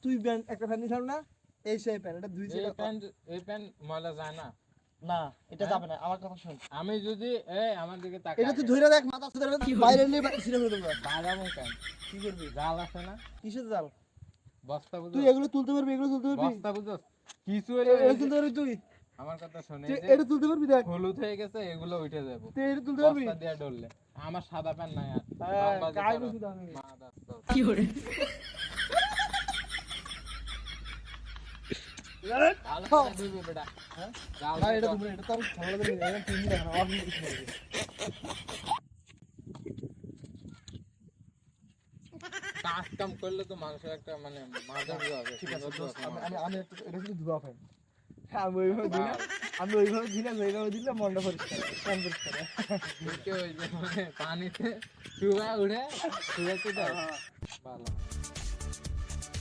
তুই একটা ফ্যান নিছিস না, এই সেই প্যান্ট, এটা ধুইছে। এই প্যান্ট ময়লা যায় না? না এটা যাবে না, আমার কথা শুন। আমি যদি আমার দিকে তাকা, এটা তুই ধরে দেখ, মাথা ধরে বাইরে নিয়ে ছিঁড়ে ফেলে দেবো। বাজাবো কেন? কি করবি? জাল আছে না? কিসের জাল? বস্তা বুঝো? তুই এগুলো তুলতে পারবি? এগুলো তুলতে পারবি? বস্তা বুঝো? কিছু এটা তুলতে পারবি তুই? আমার কথা শুনে, এটা তুলতে পারবি? দেখ হলুদ হয়ে গেছে, এগুলো উঠে যাবো। তুই এটা তুলতে পারবি? বস্তা দিয়ে ডললে। আমার সাদা প্যান্ট নাই আর। কাই বসে দাও আমি। কি করে ভালো করে দিবি বেটা। জাল না দিয়ে এটা দাও। তুমি, এটা তো আমি ঝামেলা করে নিয়ে তুই নিয়ে দেখো আমার কিছু করবে। কাজ কাম করলে তো মানুষের একটা মানে মাথা হবে। ঠিক আছে দোস্ত, আমি এটা কিন্তু ধোয়া ফ্যান। আমি ওইভাবে দিই না, আমি ওইভাবে দিই না, ওইভাবে দিলে মনটা পরিষ্কার, মন পরিষ্কার। ঢুকে ওই যে মানে পানিতে চুবা উঠে শুয়েতে দাও। ভালো।